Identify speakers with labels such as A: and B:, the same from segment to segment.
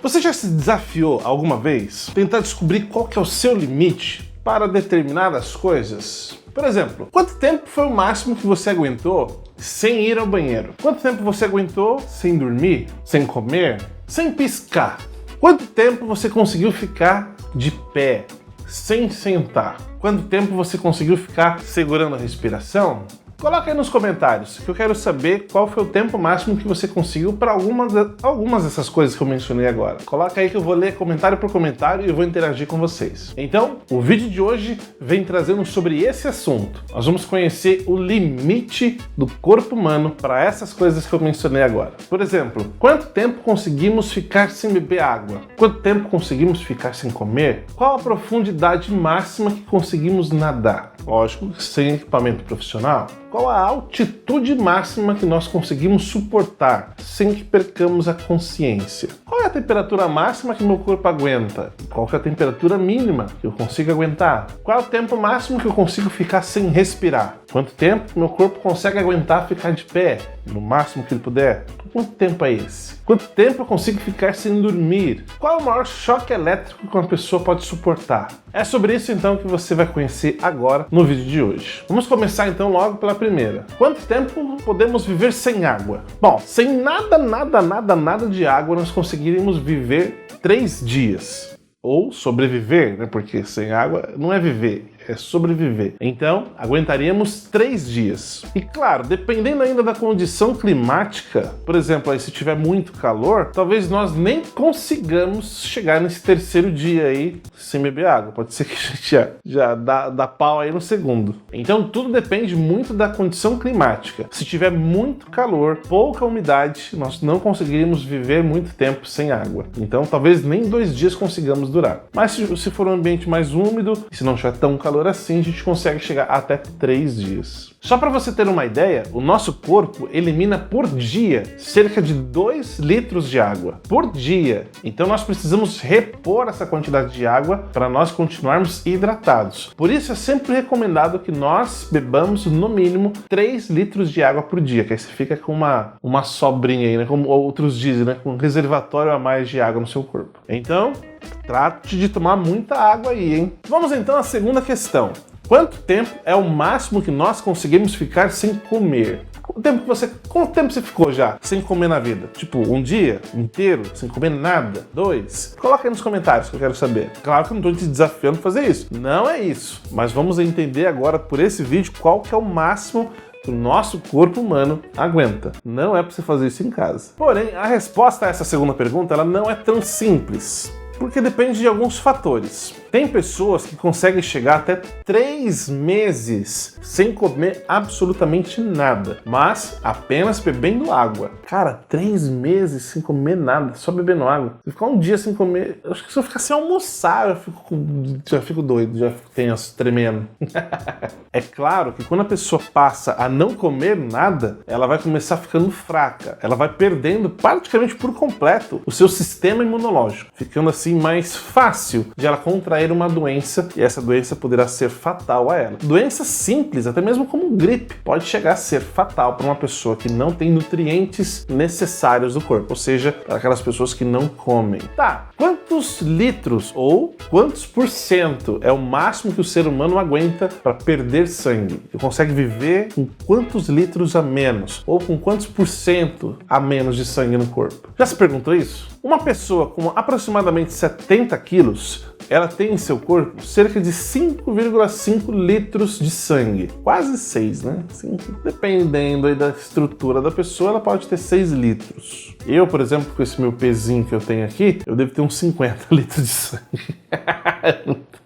A: Você já se desafiou alguma vez? Tentar descobrir qual que é o seu limite para determinadas coisas? Por exemplo, quanto tempo foi o máximo que você aguentou sem ir ao banheiro? Quanto tempo você aguentou sem dormir, sem comer, sem piscar? Quanto tempo você conseguiu ficar de pé, sem sentar? Quanto tempo você conseguiu ficar segurando a respiração? Coloca aí nos comentários, que eu quero saber qual foi o tempo máximo que você conseguiu para algumas dessas coisas que eu mencionei agora. Coloca aí que eu vou ler comentário por comentário e eu vou interagir com vocês. Então, o vídeo de hoje vem trazendo sobre esse assunto. Nós vamos conhecer o limite do corpo humano para essas coisas que eu mencionei agora. Por exemplo, quanto tempo conseguimos ficar sem beber água? Quanto tempo conseguimos ficar sem comer? Qual a profundidade máxima que conseguimos nadar? Lógico, sem equipamento profissional. Qual a altitude máxima que nós conseguimos suportar sem que percamos a consciência? Qual é a temperatura máxima que meu corpo aguenta? Qual é a temperatura mínima que eu consigo aguentar? Qual é o tempo máximo que eu consigo ficar sem respirar? Quanto tempo meu corpo consegue aguentar ficar de pé? No máximo que ele puder? Quanto tempo é esse? Quanto tempo eu consigo ficar sem dormir? Qual é o maior choque elétrico que uma pessoa pode suportar? É sobre isso então que você vai conhecer agora no vídeo de hoje. Vamos começar então logo pela primeira. Quanto tempo podemos viver sem água? Bom, sem nada de água nós conseguiríamos viver 3 dias. Ou sobreviver, né? Porque sem água não é viver, é sobreviver. Então, aguentaríamos 3 dias. E claro, dependendo ainda da condição climática, por exemplo, aí, se tiver muito calor, talvez nós nem consigamos chegar nesse 3º dia aí sem beber água. Pode ser que a gente já dá pau aí no segundo. Então, tudo depende muito da condição climática. Se tiver muito calor, pouca umidade, nós não conseguiríamos viver muito tempo sem água. Então, talvez nem 2 dias consigamos durar. Mas se for um ambiente mais úmido, e se não tiver tão calor assim, a gente consegue chegar até 3 dias. Só para você ter uma ideia, o nosso corpo elimina por dia cerca de 2 litros de água. Por dia. Então nós precisamos repor essa quantidade de água para nós continuarmos hidratados. Por isso é sempre recomendado que nós bebamos no mínimo 3 litros de água por dia, que aí você fica com uma sobrinha aí, né? Como outros dizem, né? Com um reservatório a mais de água no seu corpo. Então, trate de tomar muita água aí, hein? Vamos então à segunda questão. Quanto tempo é o máximo que nós conseguimos ficar sem comer? Quanto tempo você ficou já sem comer na vida? Tipo, um dia inteiro, sem comer nada? 2? Coloca aí nos comentários que eu quero saber. Claro que eu não estou te desafiando a fazer isso. Não é isso. Mas vamos entender agora por esse vídeo qual que é o máximo que o nosso corpo humano aguenta. Não é para você fazer isso em casa. Porém, a resposta a essa segunda pergunta ela não é tão simples. Porque depende de alguns fatores. Tem pessoas que conseguem chegar até 3 meses sem comer absolutamente nada, mas apenas bebendo água. Cara, 3 meses sem comer nada, só bebendo água. Se ficar um dia sem comer, eu acho que se eu ficar sem almoçar, já fico doido, já fico tenso, tremendo. É claro que quando a pessoa passa a não comer nada, ela vai começar ficando fraca. Ela vai perdendo praticamente por completo o seu sistema imunológico, ficando assim mais fácil de ela contrair uma doença e essa doença poderá ser fatal a ela. Doenças simples, até mesmo como gripe, pode chegar a ser fatal para uma pessoa que não tem nutrientes necessários do corpo, ou seja, para aquelas pessoas que não comem. Tá, quantos litros ou quantos por cento é o máximo que o ser humano aguenta para perder sangue? Ele consegue viver com quantos litros a menos? Ou com quantos por cento a menos de sangue no corpo? Já se perguntou isso? Uma pessoa com aproximadamente 70 quilos, ela tem em seu corpo cerca de 5,5 litros de sangue. Quase 6, né? 5. Dependendo aí da estrutura da pessoa, ela pode ter 6 litros. Eu, por exemplo, com esse meu pezinho que eu tenho aqui, eu devo ter uns 50 litros de sangue.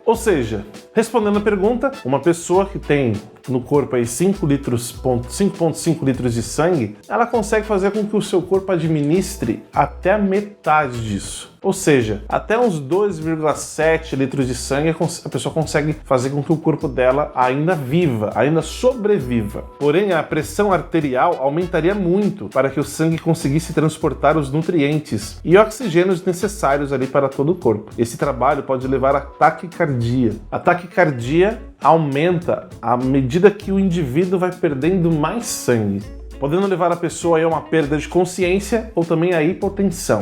A: Ou seja, respondendo a pergunta, uma pessoa que tem no corpo aí 5,5 litros de sangue, ela consegue fazer com que o seu corpo administre até a metade disso. Ou seja, até uns 2,7 litros de sangue a pessoa consegue fazer com que o corpo dela ainda viva, ainda sobreviva. Porém, a pressão arterial aumentaria muito para que o sangue conseguisse transportar os nutrientes e oxigênios necessários ali para todo o corpo. Esse trabalho pode levar a taquicardia. A taquicardia aumenta à medida que o indivíduo vai perdendo mais sangue, podendo levar a pessoa a uma perda de consciência ou também a hipotensão.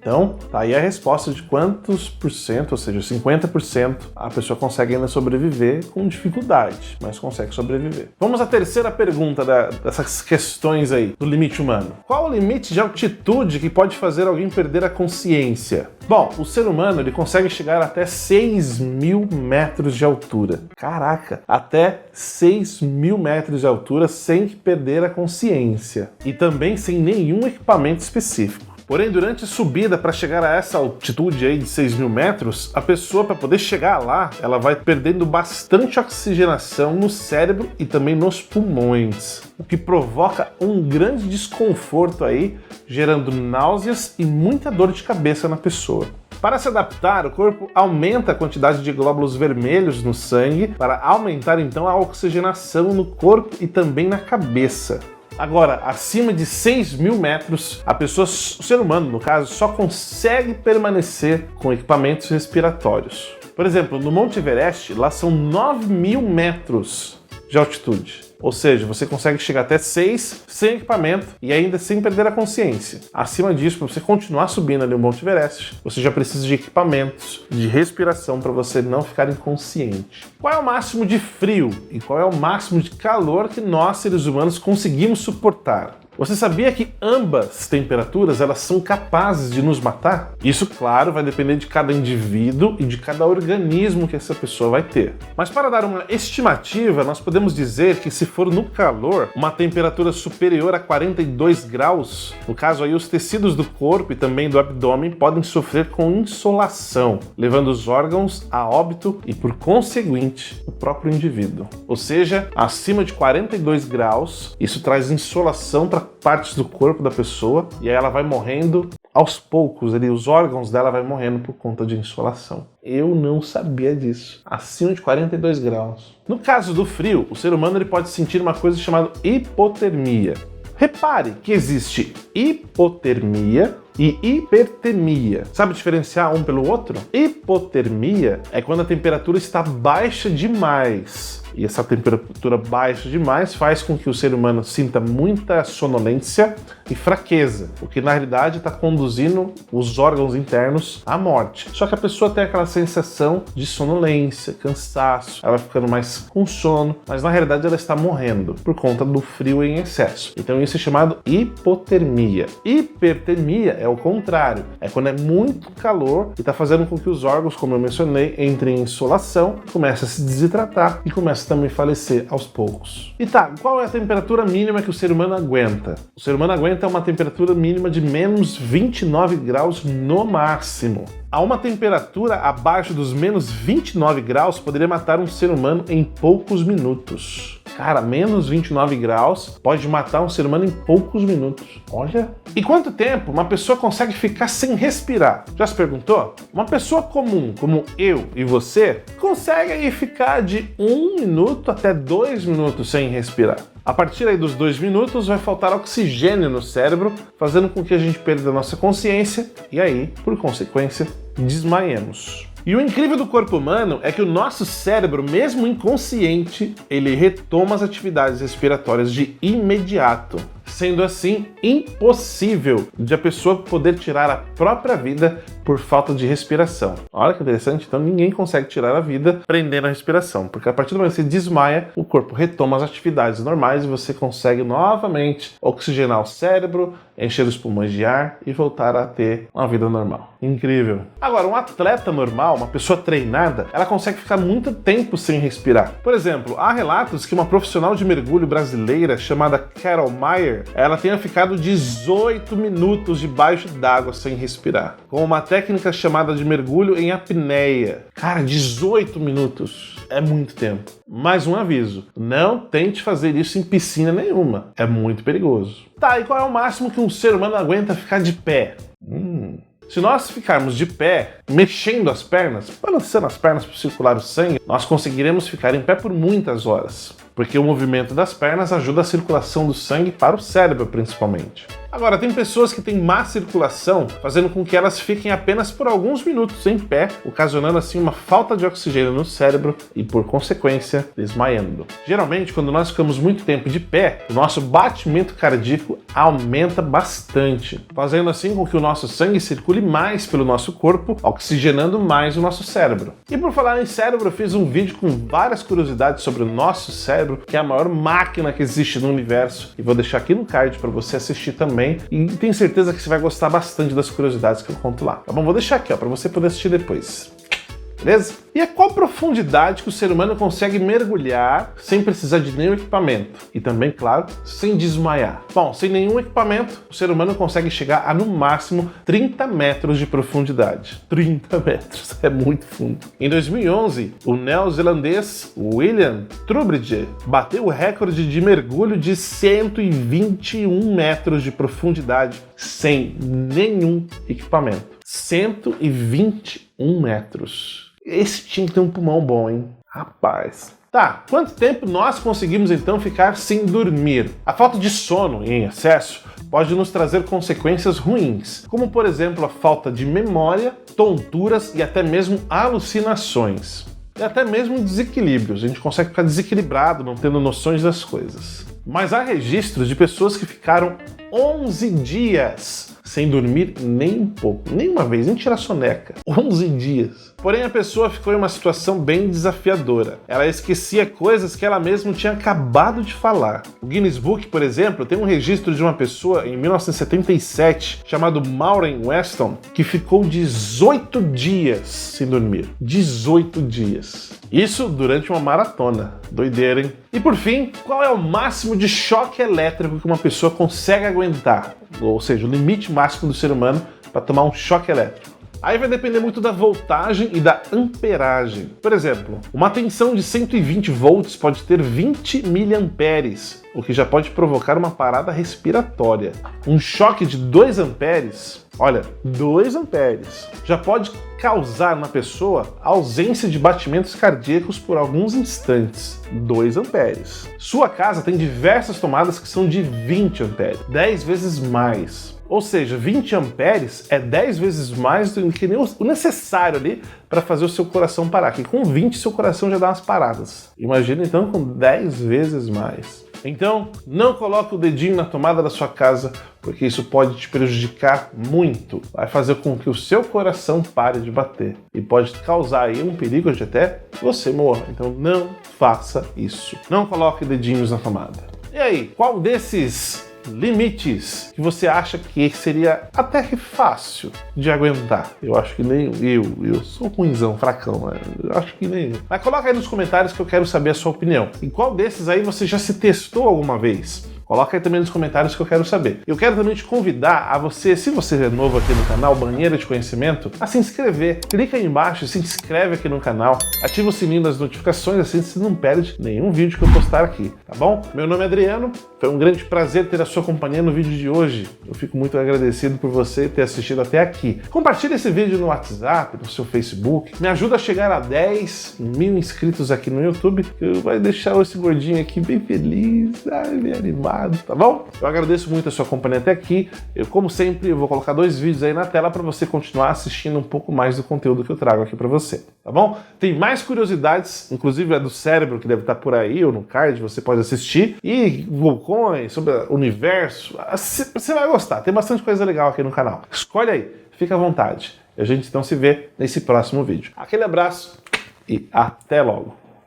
A: Então, tá aí a resposta de quantos por cento, ou seja, 50%, a pessoa consegue ainda sobreviver com dificuldade, mas consegue sobreviver. Vamos à terceira pergunta dessas questões aí, do limite humano. Qual o limite de altitude que pode fazer alguém perder a consciência? Bom, o ser humano ele consegue chegar até 6.000 metros de altura. Caraca, até 6.000 metros de altura sem perder a consciência. E também sem nenhum equipamento específico. Porém, durante a subida para chegar a essa altitude aí de 6.000 metros, a pessoa, para poder chegar lá, ela vai perdendo bastante oxigenação no cérebro e também nos pulmões, o que provoca um grande desconforto aí, gerando náuseas e muita dor de cabeça na pessoa. Para se adaptar, o corpo aumenta a quantidade de glóbulos vermelhos no sangue para aumentar então a oxigenação no corpo e também na cabeça. Agora, acima de 6.000 metros, a pessoa, o ser humano no caso, só consegue permanecer com equipamentos respiratórios. Por exemplo, no Monte Everest, lá são 9.000 metros de altitude. Ou seja, você consegue chegar até 6 sem equipamento e ainda sem perder a consciência. Acima disso, para você continuar subindo ali o Monte Everest, você já precisa de equipamentos de respiração para você não ficar inconsciente. Qual é o máximo de frio e qual é o máximo de calor que nós, seres humanos, conseguimos suportar? Você sabia que ambas temperaturas elas são capazes de nos matar? Isso, claro, vai depender de cada indivíduo e de cada organismo que essa pessoa vai ter. Mas para dar uma estimativa, nós podemos dizer que se for no calor, uma temperatura superior a 42 graus, no caso aí os tecidos do corpo e também do abdômen podem sofrer com insolação, levando os órgãos a óbito e, por conseguinte, o próprio indivíduo. Ou seja, acima de 42 graus, isso traz insolação para partes do corpo da pessoa e aí ela vai morrendo aos poucos, ali, os órgãos dela vai morrendo por conta de insolação. Eu não sabia disso. Acima de 42 graus. No caso do frio, o ser humano ele pode sentir uma coisa chamada hipotermia. Repare que existe hipotermia e hipertermia. Sabe diferenciar um pelo outro? Hipotermia é quando a temperatura está baixa demais. E essa temperatura baixa demais faz com que o ser humano sinta muita sonolência e fraqueza, o que na realidade está conduzindo os órgãos internos à morte. Só que a pessoa tem aquela sensação de sonolência, cansaço, ela vai ficando mais com sono, mas na realidade ela está morrendo por conta do frio em excesso. Então isso é chamado hipotermia. Hipertermia é o contrário, é quando é muito calor e está fazendo com que os órgãos, como eu mencionei, entrem em insolação, comecem a se desidratar e começam também falecer aos poucos. E tá, qual é a temperatura mínima que o ser humano aguenta? O ser humano aguenta uma temperatura mínima de menos 29 graus no máximo. A uma temperatura abaixo dos menos 29 graus poderia matar um ser humano em poucos minutos. Cara, menos 29 graus pode matar um ser humano em poucos minutos. Olha! E quanto tempo uma pessoa consegue ficar sem respirar? Já se perguntou? Uma pessoa comum, como eu e você, consegue aí ficar de 1 minuto até 2 minutos sem respirar. A partir aí dos 2 minutos vai faltar oxigênio no cérebro, fazendo com que a gente perda a nossa consciência e aí, por consequência, desmaiemos. E o incrível do corpo humano é que o nosso cérebro, mesmo inconsciente, ele retoma as atividades respiratórias de imediato. Sendo assim, impossível de a pessoa poder tirar a própria vida por falta de respiração. Olha que interessante, então ninguém consegue tirar a vida prendendo a respiração, porque a partir do momento que você desmaia, o corpo retoma as atividades normais e você consegue novamente oxigenar o cérebro, encher os pulmões de ar e voltar a ter uma vida normal. Incrível! Agora, um atleta normal, uma pessoa treinada, ela consegue ficar muito tempo sem respirar. Por exemplo, há relatos que uma profissional de mergulho brasileira chamada Carol Meyer, ela tenha ficado 18 minutos debaixo d'água sem respirar, com uma técnica chamada de mergulho em apneia. Cara, 18 minutos é muito tempo. Mais um aviso, não tente fazer isso em piscina nenhuma, é muito perigoso. Tá, e qual é o máximo que um ser humano aguenta ficar de pé? Se nós ficarmos de pé, mexendo as pernas, balançando as pernas para circular o sangue, nós conseguiremos ficar em pé por muitas horas, porque o movimento das pernas ajuda a circulação do sangue para o cérebro, principalmente. Agora, tem pessoas que têm má circulação, fazendo com que elas fiquem apenas por alguns minutos em pé, ocasionando assim uma falta de oxigênio no cérebro e, por consequência, desmaiando. Geralmente, quando nós ficamos muito tempo de pé, o nosso batimento cardíaco aumenta bastante, fazendo assim com que o nosso sangue circule mais pelo nosso corpo, oxigenando mais o nosso cérebro. E por falar em cérebro, eu fiz um vídeo com várias curiosidades sobre o nosso cérebro, que é a maior máquina que existe no universo, e vou deixar aqui no card para você assistir também, e tenho certeza que você vai gostar bastante das curiosidades que eu conto lá. Tá bom? Vou deixar aqui, ó, para você poder assistir depois. Beleza? E a qual profundidade que o ser humano consegue mergulhar sem precisar de nenhum equipamento? E também, claro, sem desmaiar. Bom, sem nenhum equipamento, o ser humano consegue chegar a no máximo 30 metros de profundidade. 30 metros, é muito fundo. Em 2011, o neozelandês William Trubridge bateu o recorde de mergulho de 121 metros de profundidade sem nenhum equipamento. 121 metros. Esse tinha que ter um pulmão bom, hein? Rapaz. Tá, quanto tempo nós conseguimos então ficar sem dormir? A falta de sono em excesso pode nos trazer consequências ruins, como por exemplo a falta de memória, tonturas e até mesmo alucinações. E até mesmo desequilíbrios. A gente consegue ficar desequilibrado, não tendo noções das coisas. Mas há registros de pessoas que ficaram 11 dias sem dormir nem um pouco, nem uma vez, nem tirar soneca. 11 dias. Porém, a pessoa ficou em uma situação bem desafiadora. Ela esquecia coisas que ela mesma tinha acabado de falar. O Guinness Book, por exemplo, tem um registro de uma pessoa em 1977, chamado Maureen Weston, que ficou 18 dias sem dormir. 18 dias. Isso durante uma maratona. Doideira, hein? E por fim, qual é o máximo de choque elétrico que uma pessoa consegue aguentar? Ou seja, o limite máximo do ser humano para tomar um choque elétrico. Aí vai depender muito da voltagem e da amperagem. Por exemplo, uma tensão de 120 volts pode ter 20 miliamperes, o que já pode provocar uma parada respiratória. Um choque de 2 amperes, olha, 2 amperes, já pode causar na pessoa ausência de batimentos cardíacos por alguns instantes. 2 amperes. Sua casa tem diversas tomadas que são de 20 amperes, 10 vezes mais. Ou seja, 20 amperes é 10 vezes mais do que o necessário ali para fazer o seu coração parar. Que com 20 seu coração já dá umas paradas. Imagina então com 10 vezes mais. Então, não coloque o dedinho na tomada da sua casa, porque isso pode te prejudicar muito. Vai fazer com que o seu coração pare de bater e pode causar aí um perigo de até você morra. Então não faça isso. Não coloque dedinhos na tomada. E aí, qual desses limites que você acha que seria até que fácil de aguentar? Eu acho que nem eu sou ruimzão, fracão, né? Eu acho que nem eu. Mas coloca aí nos comentários que eu quero saber a sua opinião. E qual desses aí você já se testou alguma vez? Coloca aí também nos comentários que eu quero saber. Eu quero também te convidar a você, se você é novo aqui no canal Banheira de Conhecimento, a se inscrever. Clica aí embaixo, se inscreve aqui no canal, ativa o sininho das notificações, assim você não perde nenhum vídeo que eu postar aqui, tá bom? Meu nome é Adriano, foi um grande prazer ter a sua companhia no vídeo de hoje. Eu fico muito agradecido por você ter assistido até aqui. Compartilhe esse vídeo no WhatsApp, no seu Facebook, me ajuda a chegar a 10 mil inscritos aqui no YouTube, que vai deixar esse gordinho aqui bem feliz, bem animado. Tá bom? Eu agradeço muito a sua companhia até aqui. Eu, como sempre, eu vou colocar 2 vídeos aí na tela para você continuar assistindo um pouco mais do conteúdo que eu trago aqui para você, tá bom? Tem mais curiosidades, inclusive a do cérebro, que deve estar por aí, ou no card, você pode assistir, e vulcões, sobre o universo. Você vai gostar, tem bastante coisa legal aqui no canal. Escolhe aí, fica à vontade. E a gente então se vê nesse próximo vídeo. Aquele abraço e até logo!